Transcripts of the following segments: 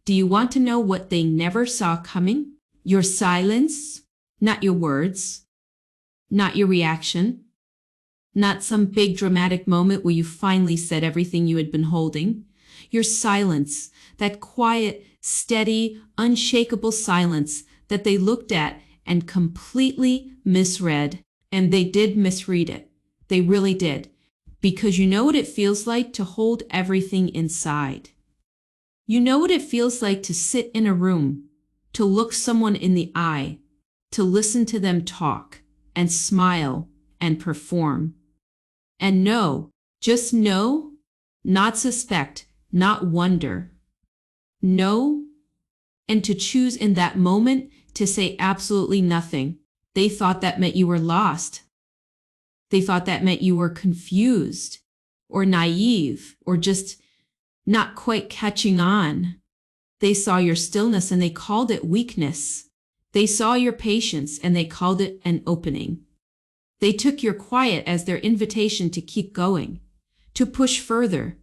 Do you want to know what they never saw coming? Your silence, not your words, not your reaction, not some big dramatic moment where you finally said everything you had been holding. Your silence, that quiet, steady, unshakable silence that they looked at and completely misread. And they did misread it. They really did. Because you know what it feels like to hold everything inside. You know what it feels like to sit in a room, to look someone in the eye, to listen to them talk and smile and perform. And know, just know, not suspect, not wonder. Know, and to choose in that moment to say absolutely nothing. They thought that meant you were lost. They thought that meant you were confused or naive or just not quite catching on. They saw your stillness and they called it weakness. They saw your patience and they called it an opening. They took your quiet as their invitation to keep going, to push further,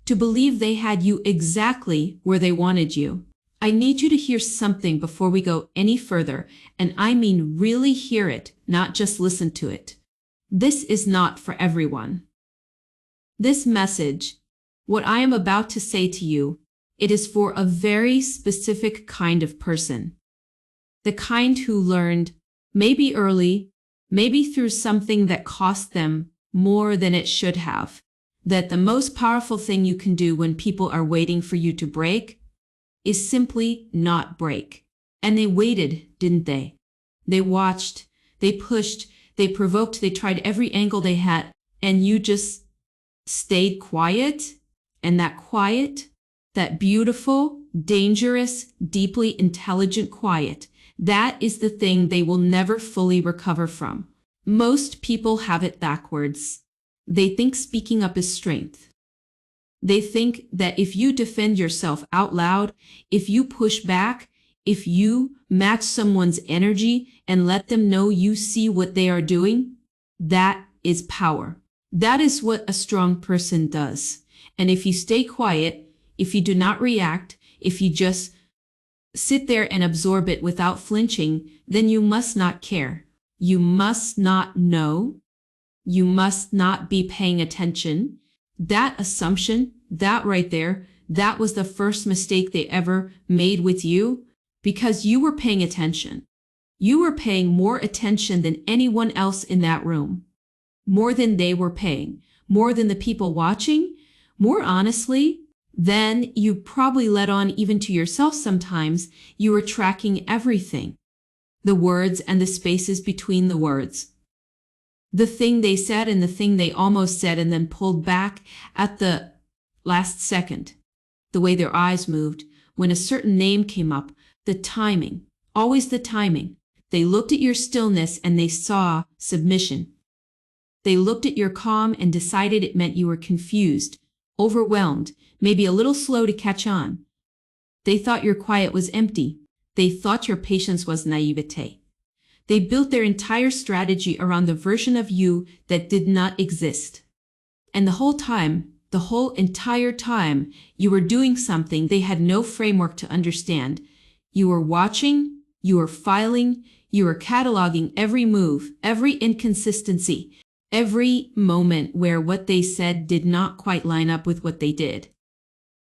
to believe they had you exactly where they wanted you. I need you to hear something before we go any further, and I mean really hear it, not just listen to it. This is not for everyone. This message, what I am about to say to you, it is for a very specific kind of person. The kind who learned, maybe early, maybe through something that cost them more than it should have, that the most powerful thing you can do when people are waiting for you to break is simply not break. And they waited, didn't they? They watched, they pushed, they provoked, they tried every angle they had, and you just stayed quiet. And that quiet, that beautiful, dangerous, deeply intelligent quiet, that is the thing they will never fully recover from. Most people have it backwards. They think speaking up is strength. They think that if you defend yourself out loud, if you push back, if you match someone's energy and let them know you see what they are doing, that is power. That is what a strong person does. And if you stay quiet, if you do not react, if you just sit there and absorb it without flinching, then you must not care. You must not know. You must not be paying attention. That assumption, that right there, that was the first mistake they ever made with you because you were paying attention. You were paying more attention than anyone else in that room. More than they were paying. More than the people watching. More honestly, than you probably let on even to yourself sometimes. You were tracking everything. The words and the spaces between the words. The thing they said and the thing they almost said and then pulled back at the last second. The way their eyes moved when a certain name came up. The timing. Always the timing. They looked at your stillness and they saw submission. They looked at your calm and decided it meant you were confused, overwhelmed, maybe a little slow to catch on. They thought your quiet was empty. They thought your patience was naivete. They built their entire strategy around the version of you that did not exist. And the whole time, the whole entire time, you were doing something they had no framework to understand. You were watching, you were filing, you were cataloging every move, every inconsistency, every moment where what they said did not quite line up with what they did.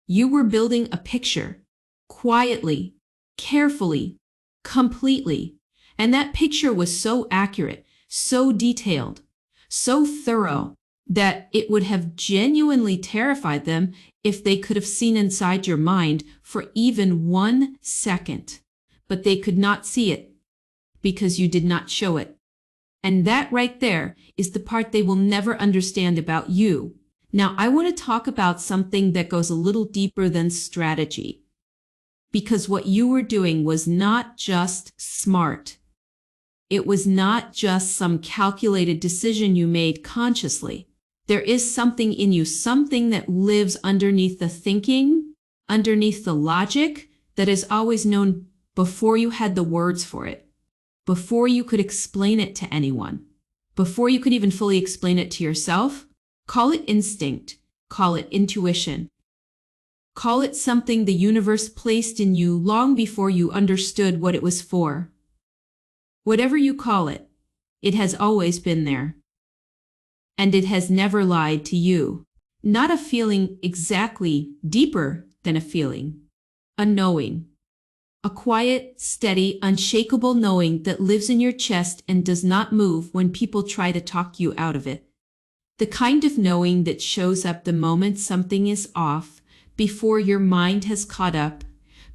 You were building a picture, quietly, carefully, completely. And that picture was so accurate, so detailed, so thorough, that it would have genuinely terrified them if they could have seen inside your mind for even 1 second. But they could not see it because you did not show it. And that right there is the part they will never understand about you. Now, I want to talk about something that goes a little deeper than strategy. Because what you were doing was not just smart. It was not just some calculated decision you made consciously. There is something in you, something that lives underneath the thinking, underneath the logic, that is always known before you had the words for it, before you could explain it to anyone, before you could even fully explain it to yourself. Call it instinct, call it intuition, Call it something the universe placed in you long before you understood what it was for. Whatever you call it, it has always been there. And it has never lied to you. Not a feeling exactly deeper than a feeling. A knowing. A quiet, steady, unshakable knowing that lives in your chest and does not move when people try to talk you out of it. The kind of knowing that shows up the moment something is off, before your mind has caught up,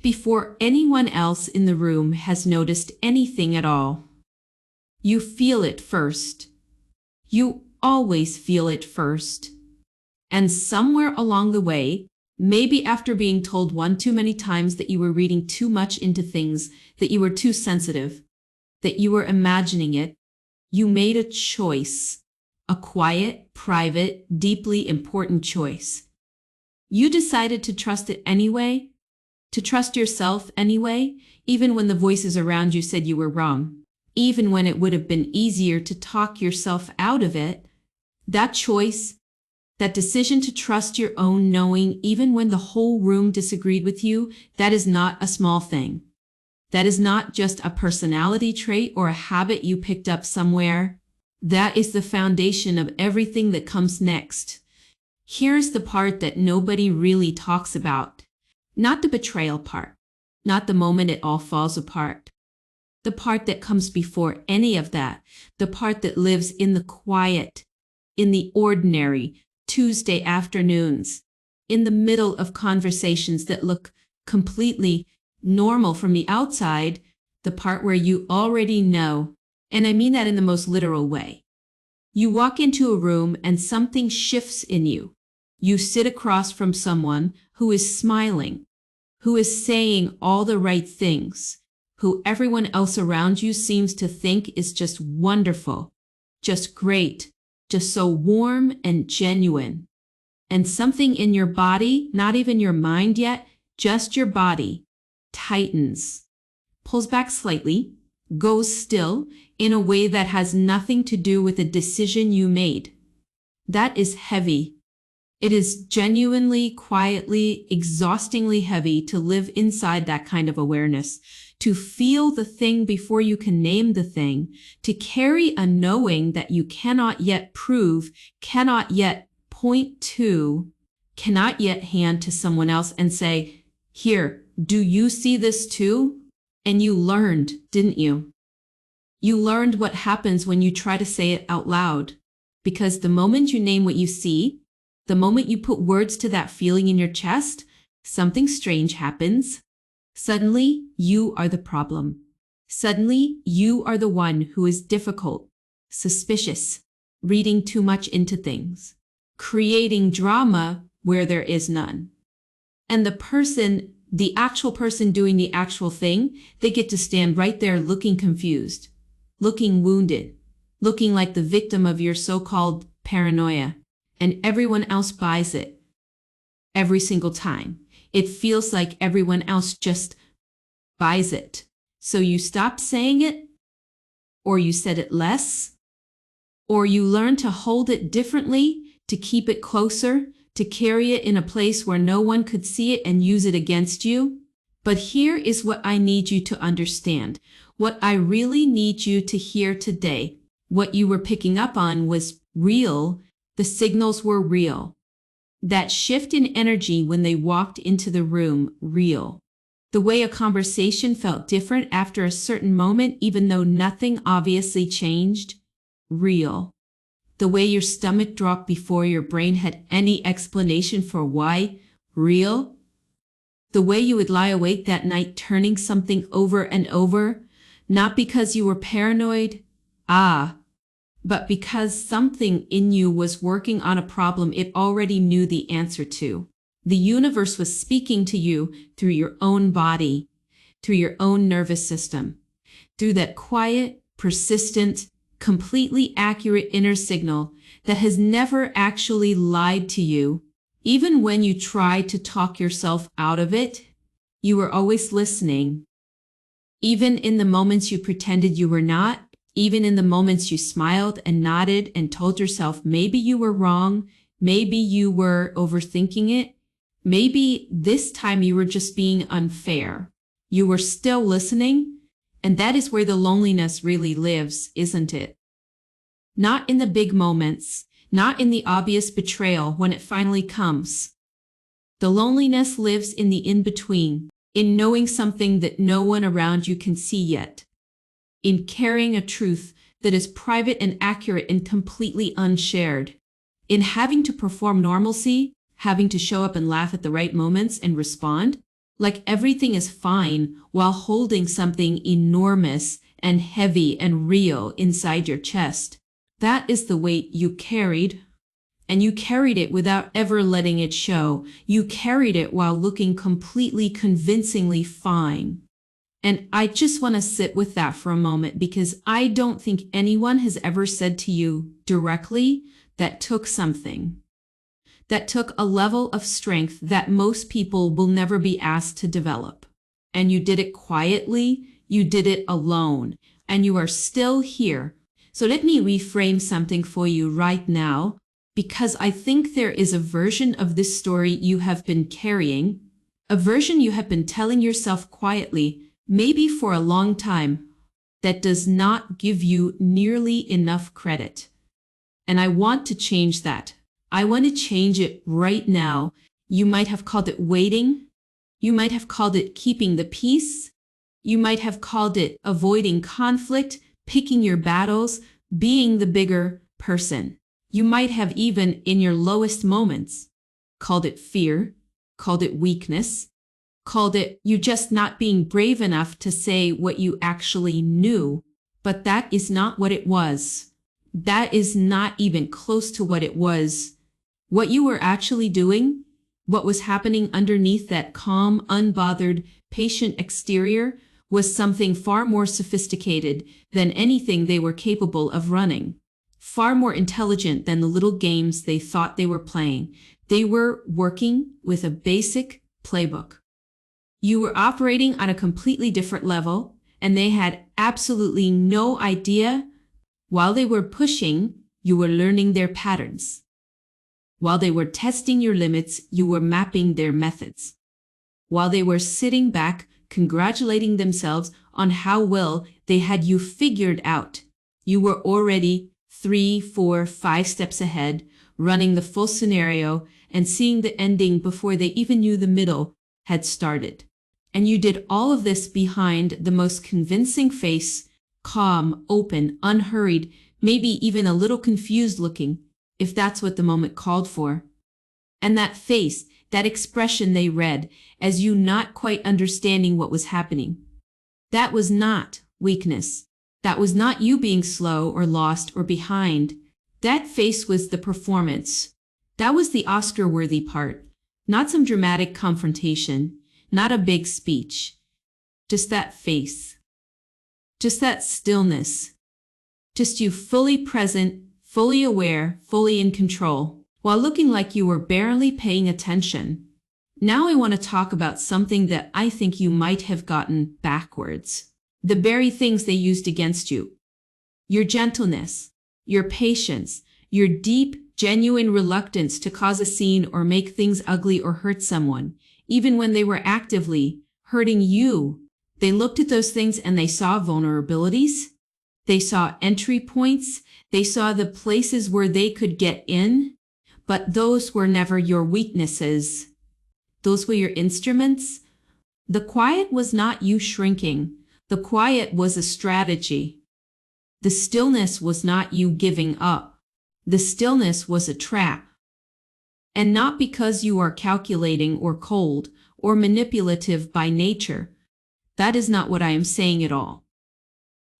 before anyone else in the room has noticed anything at all. You feel it first. You always feel it first. And somewhere along the way, maybe after being told one too many times that you were reading too much into things, that you were too sensitive, that you were imagining it, you made a choice, a quiet, private, deeply important choice. You decided to trust it anyway, to trust yourself anyway, even when the voices around you said you were wrong, even when it would have been easier to talk yourself out of it. That choice, that decision to trust your own knowing even when the whole room disagreed with you, that is not a small thing. That is not just a personality trait or a habit you picked up somewhere. That is the foundation of everything that comes next. Here's the part that nobody really talks about. Not the betrayal part, not the moment it all falls apart. The part that comes before any of that, the part that lives in the quiet, in the ordinary Tuesday afternoons, in the middle of conversations that look completely normal from the outside, the part where you already know, and I mean that in the most literal way. You walk into a room and something shifts in you. You sit across from someone who is smiling, who is saying all the right things, who everyone else around you seems to think is just wonderful, just great, just so warm and genuine. And something in your body, not even your mind yet, just your body, tightens, pulls back slightly, goes still in a way that has nothing to do with a decision you made. That is heavy. It is genuinely, quietly, exhaustingly heavy to live inside that kind of awareness, to feel the thing before you can name the thing, to carry a knowing that you cannot yet prove, cannot yet point to, cannot yet hand to someone else and say, "Here, do you see this too?" And you learned, didn't you? You learned what happens when you try to say it out loud. Because the moment you name what you see, the moment you put words to that feeling in your chest, something strange happens. Suddenly, you are the problem. Suddenly, you are the one who is difficult, suspicious, reading too much into things, creating drama where there is none. And the actual person doing the actual thing, they get to stand right there looking confused, looking wounded, looking like the victim of your so-called paranoia. And everyone else buys it. Every single time. It feels like everyone else just buys it. So you stop saying it, or you said it less, or you learn to hold it differently, to keep it closer, to carry it in a place where no one could see it and use it against you. But here is what I need you to understand. What I really need you to hear today. What you were picking up on was real. The signals were real. That shift in energy when they walked into the room, real. The way a conversation felt different after a certain moment, even though nothing obviously changed, real. The way your stomach dropped before your brain had any explanation for why, real. The way you would lie awake that night turning something over and over, not because you were paranoid, but because something in you was working on a problem it already knew the answer to. The universe was speaking to you through your own body, through your own nervous system, through that quiet, persistent, completely accurate inner signal that has never actually lied to you. Even when you tried to talk yourself out of it, you were always listening. Even in the moments you pretended you were not, even in the moments you smiled and nodded and told yourself maybe you were wrong, maybe you were overthinking it, Maybe this time you were just being unfair. You were still listening, and that is where the loneliness really lives, isn't it? Not in the big moments, not in the obvious betrayal when it finally comes. The loneliness lives in the in-between, in knowing something that no one around you can see yet, in carrying a truth that is private and accurate and completely unshared, in having to perform normalcy, having to show up and laugh at the right moments and respond, like everything is fine while holding something enormous and heavy and real inside your chest. That is the weight you carried. And you carried it without ever letting it show. You carried it while looking completely convincingly fine. And I just want to sit with that for a moment, because I don't think anyone has ever said to you directly that took something. That took a level of strength that most people will never be asked to develop. And you did it quietly, you did it alone, and you are still here. So let me reframe something for you right now, because I think there is a version of this story you have been carrying, a version you have been telling yourself quietly, maybe for a long time, that does not give you nearly enough credit. And I want to change that. I want to change it right now. You might have called it waiting. You might have called it keeping the peace. You might have called it avoiding conflict, picking your battles, being the bigger person. You might have even, in your lowest moments, called it fear, called it weakness, called it you just not being brave enough to say what you actually knew. But that is not what it was. That is not even close to what it was. What you were actually doing, what was happening underneath that calm, unbothered, patient exterior, was something far more sophisticated than anything they were capable of running. Far more intelligent than the little games they thought they were playing. They were working with a basic playbook. You were operating on a completely different level, and they had absolutely no idea. While they were pushing, you were learning their patterns. While they were testing your limits, you were mapping their methods. While they were sitting back, congratulating themselves on how well they had you figured out, you were already 3, 4, 5 steps ahead, running the full scenario and seeing the ending before they even knew the middle had started. And you did all of this behind the most convincing face, calm, open, unhurried, maybe even a little confused looking, if that's what the moment called for. And that face, that expression they read as you not quite understanding what was happening, that was not weakness. That was not you being slow or lost or behind. That face was the performance. That was the Oscar-worthy part. Not some dramatic confrontation, not a big speech. Just that face. Just that stillness. Just you fully present, fully aware, fully in control, while looking like you were barely paying attention. Now I want to talk about something that I think you might have gotten backwards. The very things they used against you. Your gentleness, your patience, your deep, genuine reluctance to cause a scene or make things ugly or hurt someone, even when they were actively hurting you. They looked at those things and they saw vulnerabilities. They saw entry points. They saw the places where they could get in, but those were never your weaknesses. Those were your instruments. The quiet was not you shrinking. The quiet was a strategy. The stillness was not you giving up. The stillness was a trap. And not because you are calculating or cold or manipulative by nature. That is not what I am saying at all.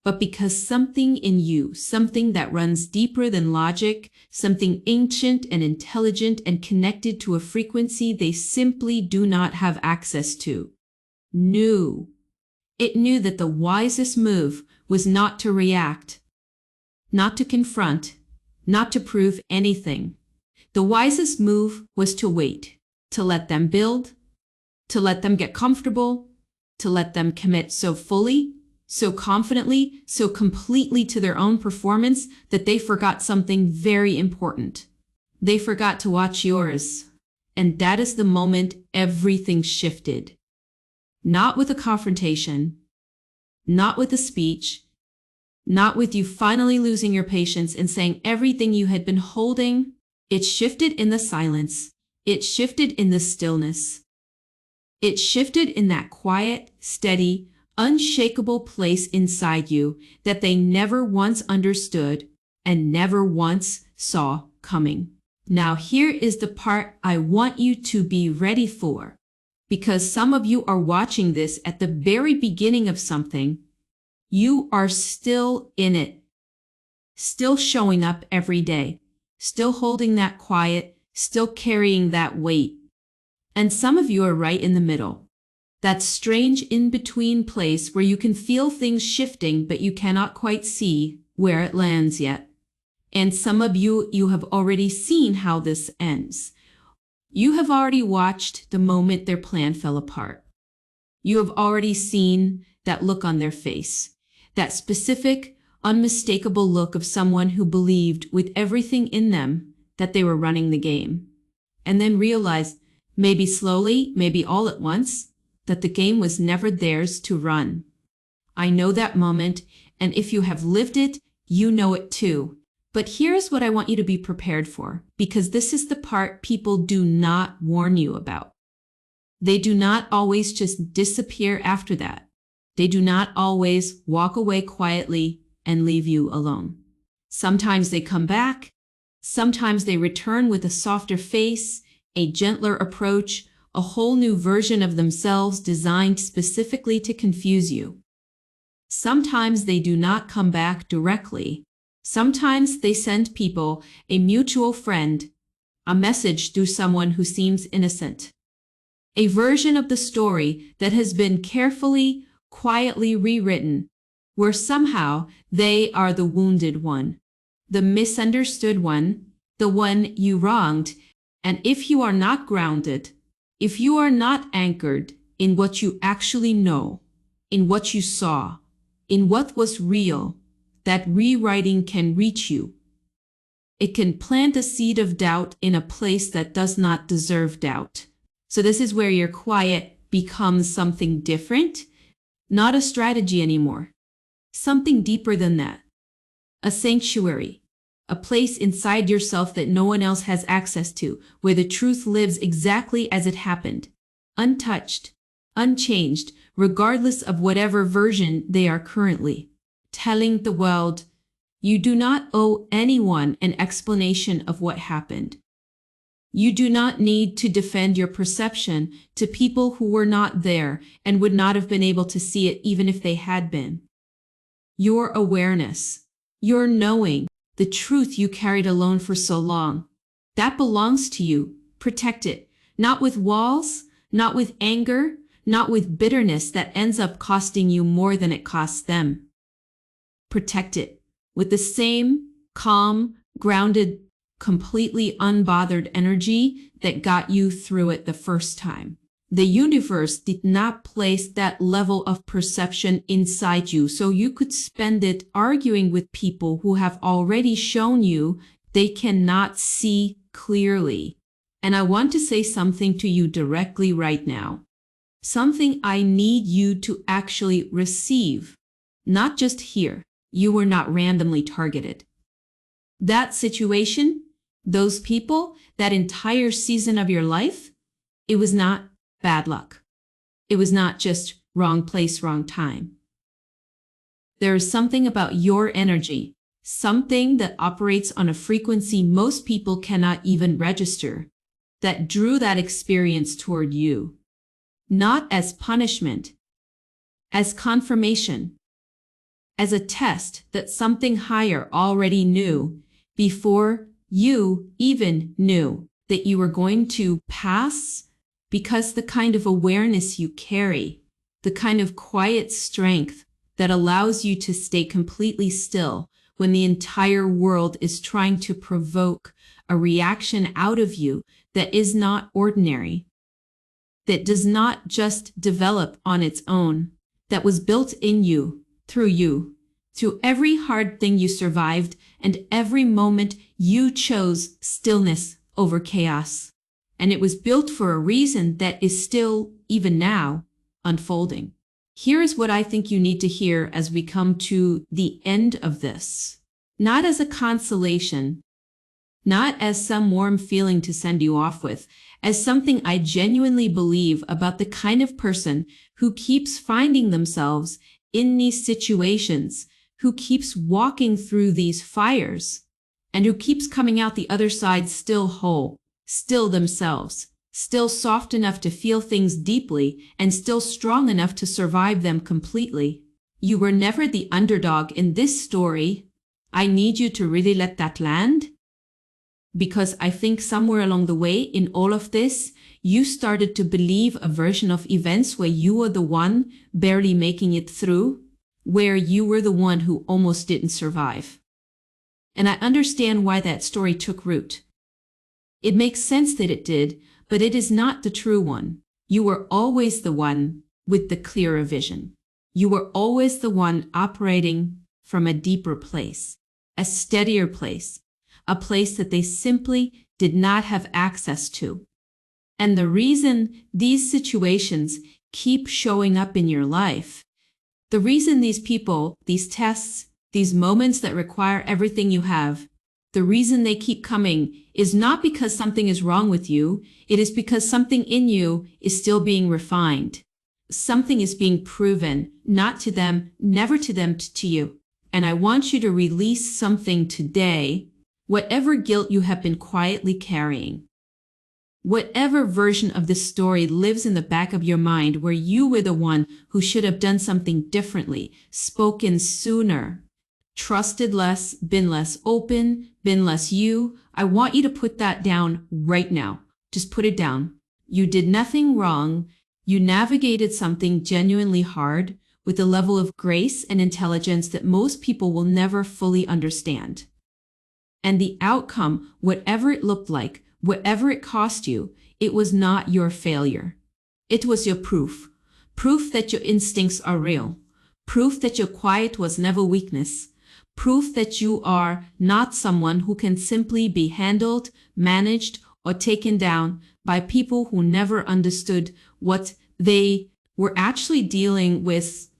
But because something in you, something that runs deeper than logic, something ancient and intelligent and connected to a frequency they simply do not have access to, knew. It knew that the wisest move was not to react, not to confront, not to prove anything. The wisest move was to wait, to let them build, to let them get comfortable, to let them commit so fully, so confidently, so completely to their own performance that they forgot something very important. They forgot to watch yours. And that is the moment everything shifted. Not with a confrontation, not with a speech, not with you finally losing your patience and saying everything you had been holding. It shifted in the silence. It shifted in the stillness. It shifted in that quiet, steady, unshakable place inside you that they never once understood and never once saw coming. Now here is the part I want you to be ready for, because some of you are watching this at the very beginning of something. You are still in it, still showing up every day, still holding that quiet, still carrying that weight. And some of you are right in the middle, that strange in-between place where you can feel things shifting, but you cannot quite see where it lands yet. And some of you have already seen how this ends. You have already watched the moment their plan fell apart. You have already seen that look on their face, that specific, unmistakable look of someone who believed with everything in them that they were running the game, and then realized, maybe slowly, maybe all at once, that the game was never theirs to run. I know that moment, and if you have lived it, you know it too. But here's what I want you to be prepared for, because this is the part people do not warn you about. They do not always just disappear after that. They do not always walk away quietly and leave you alone. Sometimes they come back. Sometimes they return with a softer face, a gentler approach, a whole new version of themselves designed specifically to confuse you. Sometimes they do not come back directly. Sometimes they send people, a mutual friend, a message through someone who seems innocent. A version of the story that has been carefully, quietly rewritten, where somehow they are the wounded one, the misunderstood one, the one you wronged. And if you are not grounded, if you are not anchored in what you actually know, in what you saw, in what was real, that rewriting can reach you. It can plant a seed of doubt in a place that does not deserve doubt. So this is where your quiet becomes something different, not a strategy anymore, something deeper than that, a sanctuary, a place inside yourself that no one else has access to, where the truth lives exactly as it happened, untouched, unchanged, regardless of whatever version they are currently telling the world. You do not owe anyone an explanation of what happened. You do not need to defend your perception to people who were not there and would not have been able to see it even if they had been. Your awareness, your knowing, the truth you carried alone for so long, that belongs to you. Protect it, not with walls, not with anger, not with bitterness that ends up costing you more than it costs them. Protect it with the same calm, grounded, completely unbothered energy that got you through it the first time. The universe did not place that level of perception inside you so you could spend it arguing with people who have already shown you they cannot see clearly. And I want to say something to you directly right now. Something I need you to actually receive, not just hear. You were not randomly targeted. That situation, those people, that entire season of your life, it was not bad luck. It was not just wrong place, wrong time. There is something about your energy, something that operates on a frequency most people cannot even register, that drew that experience toward you. Not as punishment, as confirmation, as a test that something higher already knew before you even knew that you were going to pass, because the kind of awareness you carry, the kind of quiet strength that allows you to stay completely still when the entire world is trying to provoke a reaction out of you that is not ordinary, that does not just develop on its own, that was built in you, through every hard thing you survived and every moment you chose stillness over chaos. and it was built for a reason that is still, even now, unfolding. Here is what I think you need to hear as we come to the end of this. Not as a consolation, not as some warm feeling to send you off with, as something I genuinely believe about the kind of person who keeps finding themselves in these situations, who keeps walking through these fires, and who keeps coming out the other side still whole, still themselves, still soft enough to feel things deeply, and still strong enough to survive them completely. You were never the underdog in this story. I need you to really let that land, because I think somewhere along the way in all of this, you started to believe a version of events where you were the one barely making it through, where you were the one who almost didn't survive. And I understand why that story took root. It makes sense that it did, but it is not the true one. You were always the one with the clearer vision. You were always the one operating from a deeper place, a steadier place, a place that they simply did not have access to. And the reason these situations keep showing up in your life, the reason these people, these tests, these moments that require everything you have, the reason they keep coming is not because something is wrong with you. It is because something in you is still being refined. Something is being proven, not to them, never to them, to you. And I want you to release something today, whatever guilt you have been quietly carrying. Whatever version of this story lives in the back of your mind where you were the one who should have done something differently, spoken sooner, trusted less, been less open, been less you. I want you to put that down right now. Just put it down. You did nothing wrong. You navigated something genuinely hard with a level of grace and intelligence that most people will never fully understand. And the outcome, whatever it looked like, whatever it cost you, it was not your failure. It was your proof. Proof that your instincts are real. Proof that your quiet was never weakness. Proof that you are not someone who can simply be handled, managed, or taken down by people who never understood what they were actually dealing with.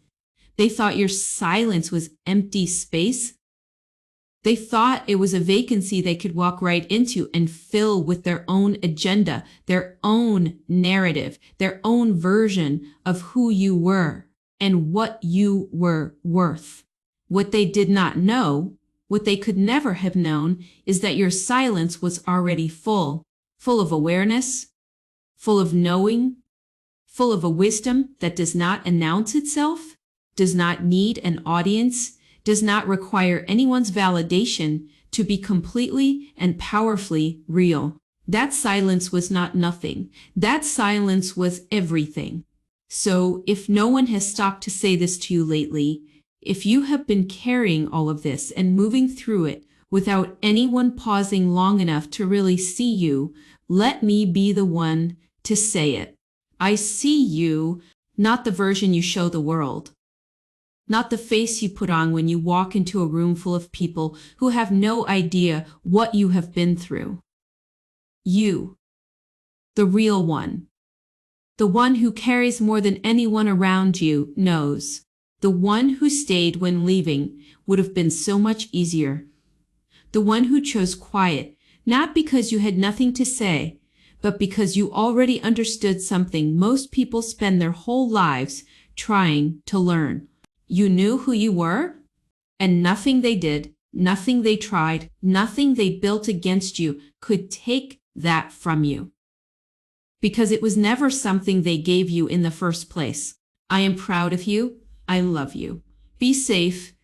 They thought your silence was empty space. They thought it was a vacancy they could walk right into and fill with their own agenda, their own narrative, their own version of who you were and what you were worth. What they did not know, what they could never have known, is that your silence was already full of awareness, full of knowing, full of a wisdom that does not announce itself, does not need an audience, does not require anyone's validation to be completely and powerfully real. That silence was not nothing. That silence was everything. So if no one has stopped to say this to you lately, if you have been carrying all of this and moving through it without anyone pausing long enough to really see you, let me be the one to say it. I see you, not the version you show the world. Not the face you put on when you walk into a room full of people who have no idea what you have been through. You, the real one. The one who carries more than anyone around you knows. The one who stayed when leaving would have been so much easier. The one who chose quiet, not because you had nothing to say, but because you already understood something most people spend their whole lives trying to learn. You knew who you were, and nothing they did, nothing they tried, nothing they built against you could take that from you. Because it was never something they gave you in the first place. I am proud of you. I love you. Be safe,